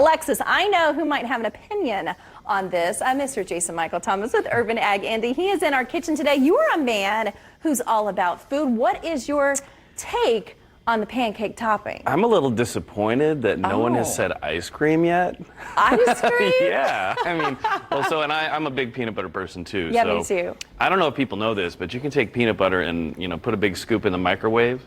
Alexis, I know who might have an opinion on this. Mr. Jason Michael Thomas with Urban Ag Indy. He is in our kitchen today. You are a man who's all about food. What is your take on the pancake topping? I'm a little disappointed that no one has said ice cream yet. Ice cream? Yeah. I mean, and I'm a big peanut butter person too. Yeah, so me too. I don't know if people know this, but you can take peanut butter and, put a big scoop in the microwave.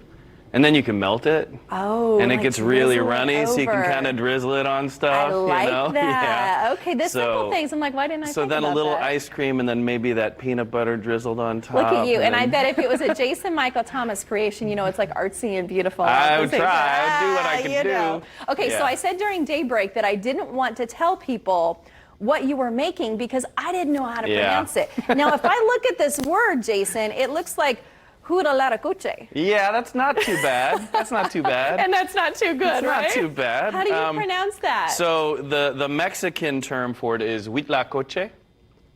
And then you can melt it. Oh, and it like gets really runny, so you can over. kind of drizzle it on stuff. I like that. Yeah. Okay, the simple things. I'm like, why didn't I So think then about a little that? ice cream and then maybe that peanut butter drizzled on top. Look at you. And I then- bet if it was a Jason Michael Thomas creation, it's like artsy and beautiful. I would try. I would do what I could do. Okay, so Yeah. I said during Daybreak that I didn't want to tell people what you were making because I didn't know how to pronounce it. Now, if I look at this word, Jason, it looks like huitlacoche. Yeah, that's not too bad. That's not too bad. And that's not too good, It's right? not too bad. How do you pronounce that? So the Mexican term for it is huitlacoche.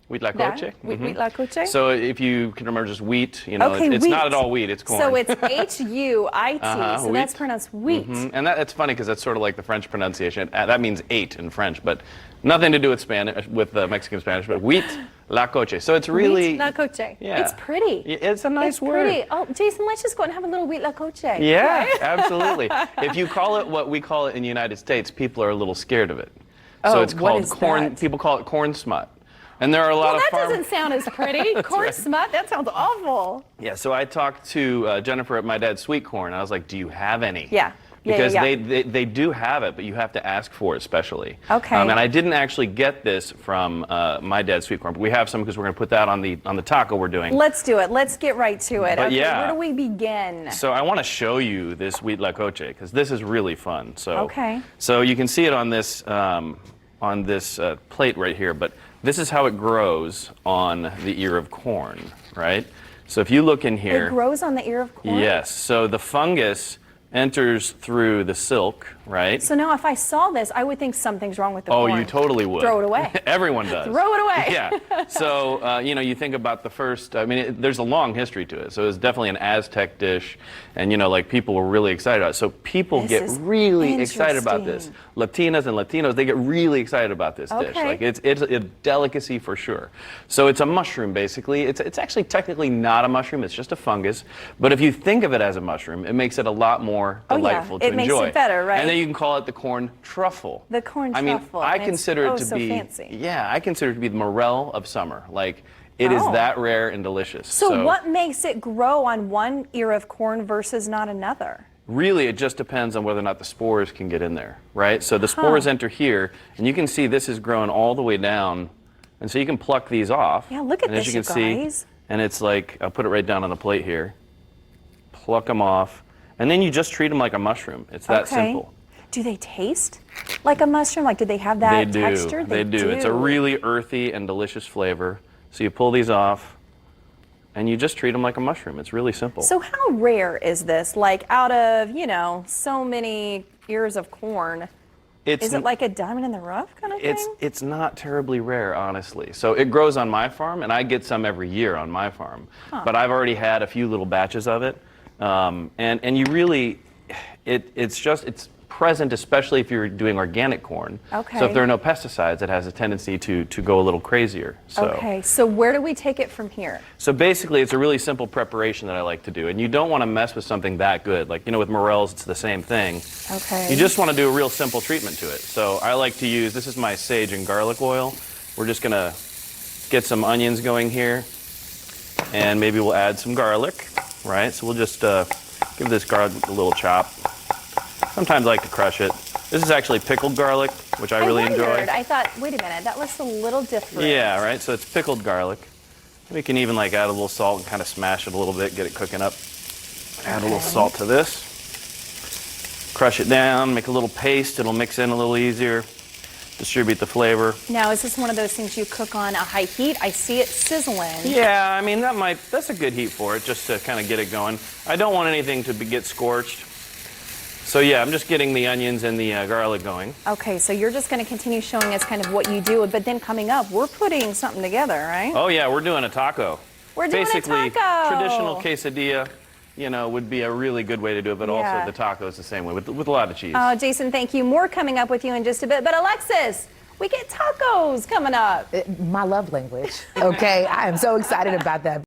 Huitlacoche. Huitlacoche? So if you can remember just wheat, Okay, it's wheat. not at all wheat, it's corn. So it's H-U-I-T, so wheat. that's pronounced wheat. And that's funny because that's sort of like the French pronunciation. That means eight in French, but nothing to do with Spanish, with Mexican Spanish, but wheat la coche. So it's really Huitlacoche. Yeah. It's pretty. It's a nice It's word. pretty. Oh, Jason, let's just go and have a little huitlacoche. Yeah, absolutely. If you call it what we call it in the United States, people are a little scared of it. So Oh, it's what called is corn. that? People call it corn smut. And there are a lot Well, of that farm. doesn't sound as pretty. Corn smut, that sounds awful. Yeah, so I talked to Jennifer at My Dad's Sweet Corn. I was like, do you have any? Yeah. Because yeah. they do have it, but you have to ask for it specially. Okay. And I didn't actually get this from My Dad's Sweet Corn, but we have some because we're going to put that on the taco we're doing. Let's do it. Let's get right to it. But Okay, yeah. where do we begin? So I want to show you this huitlacoche because this is really fun. So Okay. So you can see it on this plate right here, but this is how it grows on the ear of corn, right? So if you look in here, It grows on the ear of corn? yes. So the fungus enters through the silk, right? So now if I saw this, I would think something's wrong with the corn. Oh, you totally would. Throw it away. Everyone does. Throw it away. Yeah. So, you think about the first, there's a long history to it. So it's definitely an Aztec dish. And, like people were really excited about it. So people This get is really excited about this. interesting. Latinas and Latinos, they get really excited about this dish. Okay. Like it's a delicacy for sure. So it's a mushroom, basically. It's actually technically not a mushroom. It's just a fungus. But if you think of it as a mushroom, it makes it a lot more delightful to It makes enjoy. it better, right? And then you can call it the corn truffle. The corn I mean, truffle, I and it's consider it to so be fancy. Yeah, I consider it to be the morel of summer. Like it is Oh. that rare and delicious. So what makes it grow on one ear of corn versus not another? Really, it just depends on whether or not the spores can get in there, right? So the spores enter here, and you can see this is growing all the way down, and so you can pluck these off. Yeah, look at and as this, you can you guys. see, and it's like I'll put it right down on the plate here. Pluck them off, and then you just treat them like a mushroom. It's that simple. Do they taste like a mushroom? Like, do they have that They do. texture? They do. It's a really earthy and delicious flavor. So you pull these off, and you just treat them like a mushroom. It's really simple. So how rare is this? Like, out of, so many ears of corn, is it like a diamond in the rough kind of thing? It's not terribly rare, honestly. So it grows on my farm, and I get some every year on my farm. But I've already had a few little batches of it, and you really, it's present, especially if you're doing organic corn. Okay. So if there are no pesticides, it has a tendency to go a little crazier. So. Okay, so where do we take it from here? So basically, it's a really simple preparation that I like to do, and you don't want to mess with something that good. Like, with morels, it's the same thing. Okay. You just want to do a real simple treatment to it. So I like to use, this is my sage and garlic oil. We're just going to get some onions going here, and maybe we'll add some garlic, right? So we'll just give this garlic a little chop. Sometimes I like to crush it. This is actually pickled garlic, which I really enjoy. I thought, wait a minute, that looks a little different. Yeah, right? So it's pickled garlic. We can even add a little salt and kind of smash it a little bit, get it cooking up. Add a little salt to this. Crush it down, make a little paste. It'll mix in a little easier. Distribute the flavor. Now, is this one of those things you cook on a high heat? I see it sizzling. Yeah, that's a good heat for it, just to kind of get it going. I don't want anything to get scorched. So yeah, I'm just getting the onions and the garlic going. Okay, so you're just going to continue showing us kind of what you do, but then coming up, we're putting something together, right? Oh yeah, we're doing a taco. We're doing Basically, a taco. traditional quesadilla. you know, would be a really good way to do it, but Yeah. also the tacos the same way, with a lot of cheese. Oh, Jason, thank you. More coming up with you in just a bit. But Alexis, we get tacos coming up. My love language. Okay, I am so excited about that.